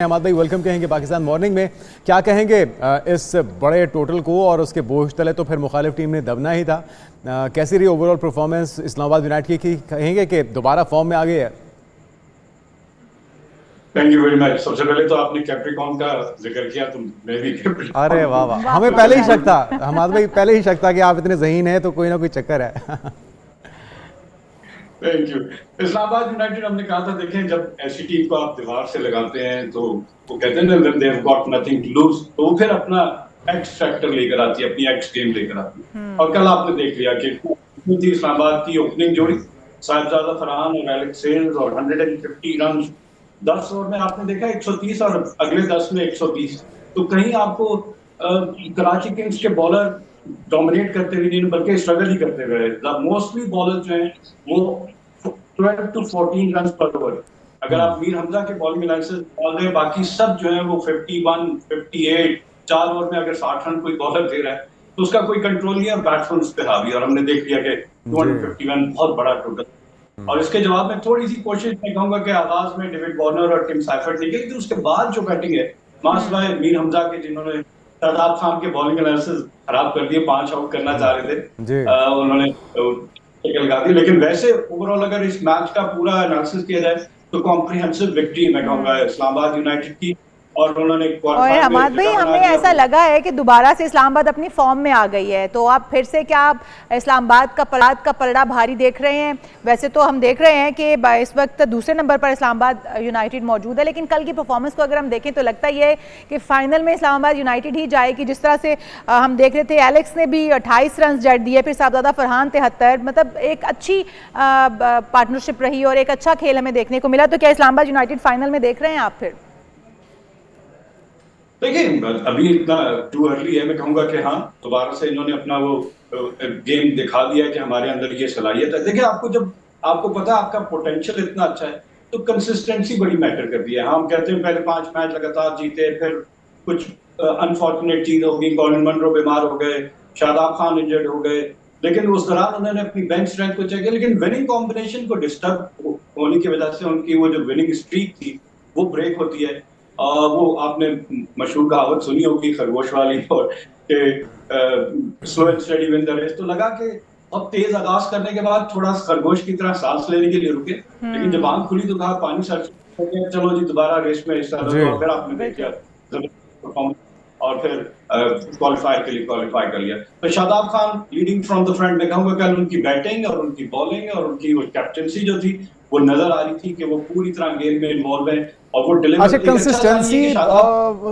हमाद भाई वेलकम कहेंगे पाकिस्तान मॉर्निंग में। क्या कहेंगे इस बड़े टोटल को और उसके बोझ तले तो फिर मुखालिफ टीम ने दबना ही था। कैसी रही ओवरऑल परफॉर्मेंस इस्लामाबाद यूनाइटेड की, कहेंगे कि दोबारा फॉर्म में आ गए है? Thank you very much. सबसे पहले तो आपने कैप्रिकॉर्न का जिक्र किया, तो मैं भी कैप्रिकॉर्न। अरे वाह वाह, हमें पहले ही शक था, हमाद भाई पहले ही शक था कि आप इतने ज़हीन हैं तो कोई ना कोई चक्कर है। Thank you. इस्लामाबाद यूनाइटेड, हमने कहा था, देखें जब ऐसी टीम को आप दीवार से लगाते हैं तो वो कहते हैं ना they have got nothing to lose, तो वो फिर अपना एक्स फैक्टर लेकर आती है, अपनी एक्स गेम लेकर आती है। और कल आपने देख लिया कि थी इस्लामाबाद की ओपनिंग जोड़ी, साहिबजादा फरहान और एलेक्स सेल्स, और 150 रन 10 ओवर में आपने देखा 130, और अगले 10 में 130। तो कहीं आपको कराची किंग्स के बॉलर डोमिनेट करते हुए नहीं, बल्कि स्ट्रगल ही करते हुए। मोस्टली बॉलर जो हैं वो 12 to 14 रन पर ओवर। अगर आप मीर हमजा के बॉलिंग एनालिसिस डाल रहे हैं, बाकी सब जो है वो 51, 58, 4 ओवर में अगर 60 रन कोई बॉलर दे रहा है तो उसका कोई कंट्रोल नहीं है, बैट्समैन उस पर हावी। और हमने देख लिया कि 251 बहुत बड़ा टोटल। और इसके जवाब में थोड़ी सी कोशिश मैं कहूंगा कि आगाज में डेविड वार्नर और टिम साइफर्ट ने की, लेकिन उसके बाद जो बैटिंग है मासवाए मीर हमजा के, जिन्होंने शादाब खान के बॉलिंग एनालिसिस खराब कर दिए, 5 आउट करना चाह रहे थे, उन्होंने लगा दी। लेकिन वैसे ओवरऑल अगर इस मैच का पूरा एनालिसिस किया जाए तो कॉम्प्रिहेंसिव विक्ट्री मैं कहूंगा इस्लामाबाद यूनाइटेड की। और उन्होंने और हमाद भाई, हमें ऐसा लगा है कि दोबारा से इस्लामाबाद अपनी फॉर्म में आ गई है, तो आप फिर से क्या आप इस्लामाबाद का पलड़ा भारी देख रहे हैं? वैसे तो हम देख रहे हैं कि इस वक्त दूसरे नंबर पर इस्लामाबाद यूनाइटेड मौजूद है, लेकिन कल की परफॉर्मेंस को अगर हम देखें तो लगता ये है कि फाइनल में इस्लामाबाद यूनाइटेड ही जाएगी। जिस तरह से हम देख रहे थे, एलेक्स ने भी 28 रन जड़ दिए, फिर साहबजादा फरहान 73, मतलब एक अच्छी पार्टनरशिप रही और एक अच्छा खेल हमें देखने को मिला। तो क्या इस्लामाबाद यूनाइटेड फाइनल में देख रहे हैं आप फिर? देखिए अभी इतना टू अर्ली है, मैं कहूंगा कि हाँ, दोबारा से इन्होंने अपना वो गेम दिखा दिया है कि हमारे अंदर ये सलाहियत है। देखिए जब आपको पता है आपका पोटेंशियल इतना अच्छा है तो कंसिस्टेंसी बड़ी मैटर करती है। हम कहते हैं पहले 5 मैच लगातार जीते, फिर कुछ अनफॉर्चुनेट चीज होगी, कॉलिन मनरो बीमार हो गए, शादाब खान इंजर्ड हो गए, लेकिन उस दौरान उन्होंने अपनी बेंच स्ट्रेंथ को चेक किया। लेकिन विनिंग कॉम्बिनेशन को डिस्टर्ब होने की वजह से उनकी वो जो विनिंग स्ट्रीक थी वो ब्रेक होती है। वो आपने मशहूर कहावत सुनी होगी खरगोश वाली, और slow and steady win the race. तो लगा कि अब तेज आगाज करने के बाद थोड़ा खरगोश की तरह सांस लेने के लिए रुके, लेकिन जब आंख खुली तो कहा पानी सर, चलो जी दोबारा रेस में हिस्सा लो। तो अगर आपने देखा परफॉर्मेंस और फिर क्वालिफायर के लिए क्वालिफाई कर लिया। तो Shadab Khan leading from the front, मैं कहूंगा कल उनकी बैटिंग और उनकी बॉलिंग और उनकी वो कैप्टनसी जो थी वो नजर आ रही थी कि वो पूरी तरह गेम में इन्वॉल्व है और वो डिलीवर। अच्छा, कंसिस्टेंसी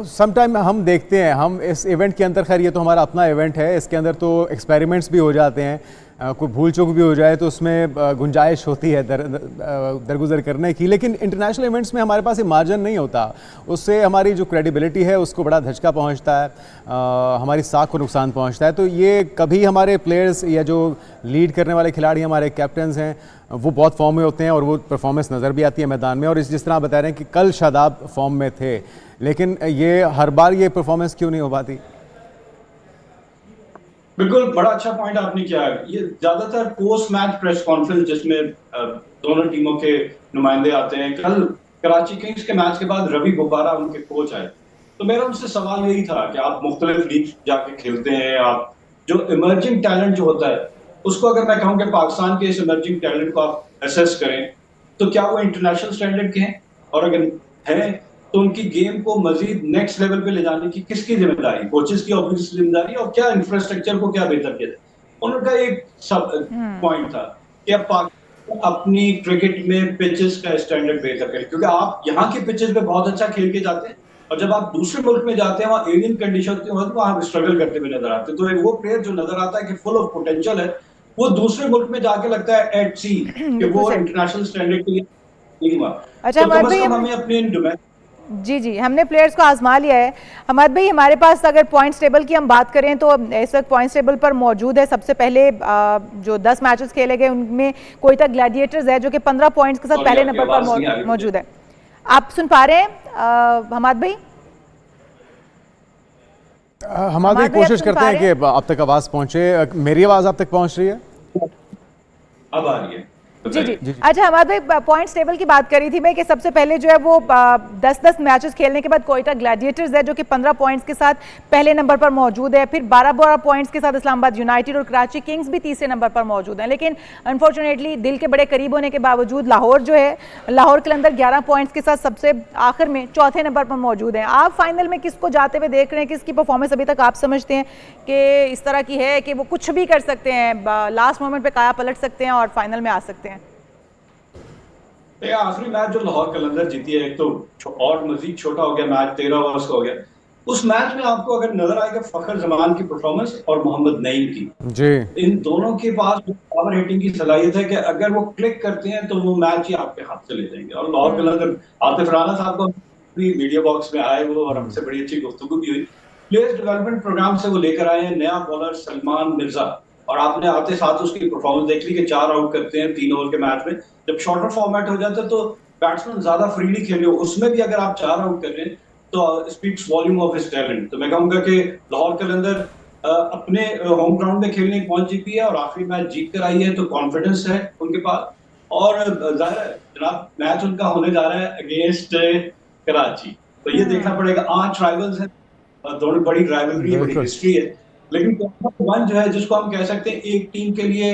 समटाइम हम देखते हैं, हम इस इवेंट के अंदर, खैर ये तो हमारा अपना इवेंट है, इसके अंदर तो एक्सपेरिमेंट्स भी हो जाते हैं, कोई भूल चूक भी हो जाए तो उसमें गुंजाइश होती है दरगुजर करने की, लेकिन इंटरनेशनल इवेंट्स में हमारे पास ये मार्जिन नहीं होता, उससे हमारी जो क्रेडिबिलिटी है उसको बड़ा धचका पहुंचता है, हमारी साख को नुकसान पहुंचता है। तो ये कभी हमारे प्लेयर्स या जो लीड करने वाले खिलाड़ी हमारे कैप्टन्स हैं वो बहुत फॉर्म में होते हैं और वो परफॉर्मेंस नज़र भी आती है मैदान में। और जिस तरह आप बता रहे हैं कि कल शादाब फॉर्म में थे, लेकिन ये हर बार ये परफॉर्मेंस क्यों नहीं हो पाती? बिल्कुल, बड़ा अच्छा पॉइंट आपने किया। ये ज्यादातर पोस्ट मैच प्रेस कॉन्फ्रेंस जिसमें दोनों टीमों के नुमाइंदे आते हैं। कल कराची किंग्स के मैच के बाद रवि बोपारा उनके कोच आए, तो मेरा उनसे सवाल यही था कि आप मुख्तलिफ लीग जाके खेलते हैं, आप जो इमर्जिंग टैलेंट जो होता है उसको, अगर मैं कहूँ कि पाकिस्तान के इस इमर्जिंग टैलेंट को आप असेस करें तो क्या वो इंटरनेशनल स्टैंडर्ड के हैं, और अगर हैं तो उनकी गेम को मजीद नेक्स्ट लेवल पे ले जाने की किसकी जिम्मेदारी? कोचेस की ऑब्वियस जिम्मेदारी, और क्या इंफ्रास्ट्रक्चर को क्या बेहतर किया जाए। उनका एक सब पॉइंट था कि अब पाकिस्तान अपनी क्रिकेट में पिचेस का स्टैंडर्ड बेहतर करे, क्योंकि आप यहाँ के पिचेस पे बहुत अच्छा खेल के जाते हैं और जब आप दूसरे मुल्क में जाते हैं वहाँ एलियन कंडीशन होती है, वहाँ आप स्ट्रगल करते हुए नजर आते हैं। तो वो प्लेयर जो नजर आता है कि फुल ऑफ पोटेंशियल है, वो दूसरे मुल्क में जाके लगता है एट सी कि वो इंटरनेशनल स्टैंडर्ड के लिए नहीं हुआ। अच्छा हमाद भाई, हमें अपने जी हमने प्लेयर्स को आजमा लिया है। हमाद भाई, हमारे पास अगर पॉइंट्स टेबल की हम बात करें तो इस वक्त पॉइंट्स टेबल पर मौजूद है, सबसे पहले जो 10 मैचेस खेले गए उनमें कोयटा ग्लैडिएटर्स है जो कि 15 पॉइंट्स के साथ पहले नंबर पर मौजूद है। आप सुन पा रहे हैं हमाद भाई? हमाद भाई कोशिश करते हैं कि आप तक आवाज़ पहुँचे। मेरी आवाज़ आप तक पहुँच रही है? अब आ रही है। जी जी। अच्छा हमारे भाई पॉइंट्स टेबल की बात करी थी मैं कि सबसे पहले जो है वो 10-10 मैचेस खेलने के बाद कोयटा ग्लैडिएटर्स है जो कि 15 पॉइंट्स के साथ पहले नंबर पर मौजूद है, फिर 12 पॉइंट्स के साथ इस्लामाबाद यूनाइटेड और कराची किंग्स भी तीसरे नंबर पर मौजूद है। लेकिन अनफॉर्चुनेटली दिल के बड़े करीब होने के बावजूद लाहौर जो है, लाहौर कलंदर 11 पॉइंट्स के साथ सबसे आखिर में चौथे नंबर पर मौजूद है। आप फाइनल में किसको जाते हुए देख रहे हैं, किसकी परफॉर्मेंस अभी तक आप समझते हैं कि इस तरह की है कि वो कुछ भी कर सकते हैं, लास्ट मोमेंट पे काया पलट सकते हैं और फाइनल में आ सकते हैं? आखिरी मैच जो लाहौर कलंदर जीती है, एक तो और मजीद छोटा हो गया मैच, 13 ओवर्स का हो गया। उस मैच में आपको अगर नजर आएगा फखर जमान की परफॉर्मेंस और मोहम्मद नईम की, जी इन दोनों के पास पावर हिटिंग की सलाहियत है कि अगर वो क्लिक करते हैं तो वो मैच ही आपके हाथ से ले जाएंगे। और लाहौर कलंदर, आतिफ राना साहब को मीडिया बॉक्स में आए वो और हमसे बड़ी अच्छी गुफ्तगू भी हुई। प्लेयर्स डेवलपमेंट प्रोग्राम से वो लेकर आए हैं नया बॉलर सलमान मिर्जा, और आपने आते साथ उसकी परफॉर्मेंस देख ली कि 4 आउट करते हैं 3 ओवर के मैच में। जब शॉर्टर फॉर्मेट हो जाता है तो बैट्समैन ज्यादा फ्रीली खेले, उसमें भी अगर आप 4 आउट कर रहे हैं तो speaks volume of his talent. तो मैं कहूंगा कि लाहौर कलंदर अपने होम ग्राउंड में खेलने पहुंच चुकी है और आखिरी मैच जीत कर आई है, तो कॉन्फिडेंस है उनके पास। और जाहिर है जनाब मैच उनका होने जा रहा है अगेंस्ट कराची, तो ये देखना पड़ेगा। 8 राइवल्स हैं, दोनों बड़ी राइवलरी है, बड़ी हिस्ट्री है। लेकिन वन जो है जिसको हम कह सकते हैं एक टीम के लिए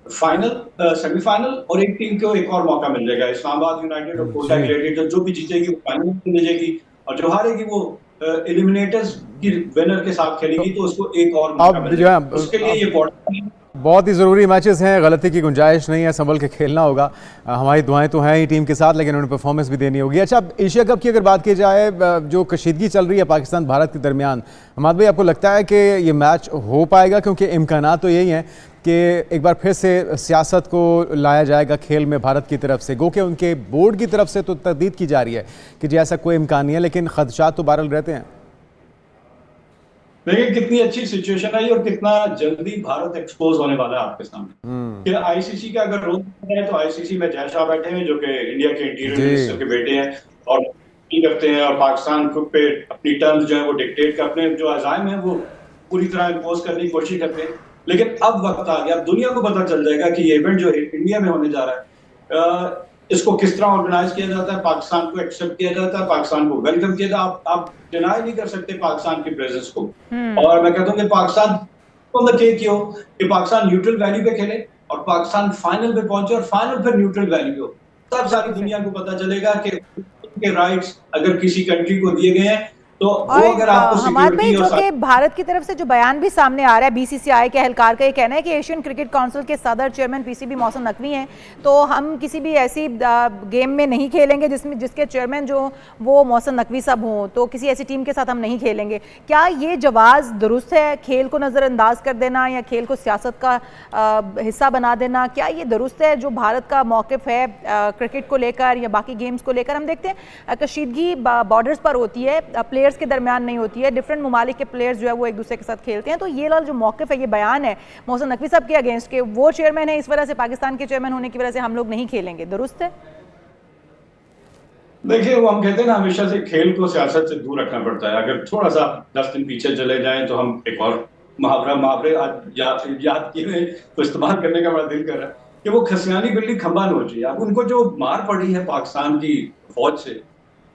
फाइनल, सेमीफाइनल, और एक टीम को एक और मौका मिल जाएगा। इस्लामाबाद यूनाइटेड और कोयटा ग्लैडिएटर्स जो भी जीतेगी वो फाइनल में मिलेगी, और जो हारेगी वो एलिमिनेटर्स की विनर के साथ खेलेगी, तो उसको एक और मौका मिलेगा। उसके लिए ये बहुत ही ज़रूरी मैचेस हैं, गलती की गुंजाइश नहीं है, संभल के खेलना होगा। हमारी दुआएं तो हैं ही टीम के साथ, लेकिन उन्हें परफॉर्मेंस भी देनी होगी। अच्छा, अब एशिया कप की अगर बात की जाए, जो कशीदगी चल रही है पाकिस्तान भारत के दरमियान, हमाद भाई आपको लगता है कि ये मैच हो पाएगा? क्योंकि इम्कानात तो यही हैं कि एक बार फिर से सियासत को लाया जाएगा खेल में भारत की तरफ से, गो कि उनके बोर्ड की तरफ से तो तरदीद की जा रही है कि जी ऐसा कोई इम्कान नहीं है, लेकिन खदशात तो बहरहाल रहते हैं। देखिए कितनी अच्छी सिचुएशन है और कितना जल्दी भारत एक्सपोज होने वाला है आपके सामने। कि आईसीसी का अगर रोल है तो आईसीसी में जय शाह बैठे हैं जो कि इंडिया के इंटीरियर मिनिस्टर के बेटे हैं और करते हैं, और पाकिस्तान को पे अपनी टर्म्स जो है वो डिक्टेट कर, अपने जो अज़ाइम है वो पूरी तरह इम्पोज करने की कोशिश करते हैं। लेकिन अब वक्त आ गया, दुनिया को पता चल जाएगा कि ये इवेंट जो है इंडिया में होने जा रहा है, इसको किस तरह ऑर्गेनाइज किया जाता है, पाकिस्तान को एक्सेप्ट किया जाता है, पाकिस्तान को वेलकम किया जाता है। आप डिनाई नहीं कर सकते पाकिस्तान की प्रेजेंस को। और मैं कहता हूँ कि पाकिस्तान कि पाकिस्तान न्यूट्रल वैल्यू पे खेले और पाकिस्तान फाइनल पे पहुंचे और फाइनल पे न्यूट्रल वैल्यू पे हो, तब सारी दुनिया को पता चलेगा कि राइट्स अगर किसी कंट्री को दिए गए हैं तो वो अगर आपको हमारे भाई जो कि भारत की तरफ से जो बयान भी सामने आ रहा है, बीसीसीआई के एहलकार का ये कहना है कि एशियन क्रिकेट काउंसिल के सदर चेयरमैन पीसीबी मोहसिन नकवी हैं, तो हम किसी भी ऐसी गेम में नहीं खेलेंगे जिसके चेयरमैन जो वो मोहसिन नकवी साहब हों, तो किसी ऐसी टीम के साथ हम नहीं खेलेंगे। क्या ये जवाज़ दुरुस्त है? खेल को नज़रअंदाज कर देना या खेल को सियासत का हिस्सा बना देना, क्या ये दुरुस्त है जो भारत का मौक़िफ़ है क्रिकेट को लेकर या बाकी गेम्स को लेकर? हम देखते हैं कशीदगी बॉर्डर्स पर होती है, प्लेयर्स के दरमियान नहीं होती है, डिफरेंट ममालिक के प्लेयर्स जो है वो एक दूसरे के साथ खेलते हैं। तो ये जो मौक़िफ़ है, ये बयान है मोहसिन नकवी साहब के अगेंस्ट के, वो चेयरमैन है, इस वजह से पाकिस्तान के चेयरमैन होने की वजह से हम लोग नहीं खेलेंगे, दुरुस्त है? देखिए वो हम कहते हैं ना हमेशा से खेल को सियासत से दूर रखना पड़ता है। अगर थोड़ा सा 10 दिन पीछे चले जाएं तो हम एक और मुहावरे याद किए हुए तो इस्तेमाल करने का बड़ा दिल कर रहा है कि वो खसियानी बिल्ली खंबा नोची। अब उनको जो मार पड़ी है पाकिस्तान की फौज से,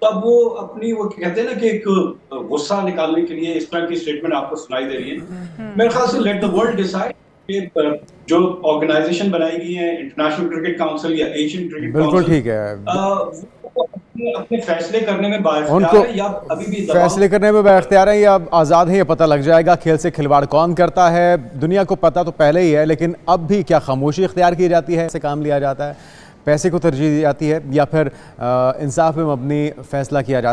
तब वो अपनी वो कहते हैं ना कि एक गुस्सा निकालने के लिए इस तरह की स्टेटमेंट आपको सुनाई दे रही है। मेरे ख्याल से लेट द वर्ल्ड डिसाइड कि जो ऑर्गेनाइजेशन बनाई गई है इंटरनेशनल क्रिकेट काउंसिल या एशियन क्रिकेट काउंसिल, बिल्कुल ठीक है, अपने फैसले करने में बाइख्तियार है या अभी भी फैसले करने में बाइख्तियार है या आज़ाद है, ये पता लग जाएगा। खेल से खिलवाड़ कौन करता है दुनिया को पता तो पहले ही है, लेकिन अब भी क्या खामोशी इख्तियार की जाती है, ऐसे काम लिया जाता है, पैसे को तरजीह दी जाती है या फिर इंसाफ में मबनी फैसला किया जाता है?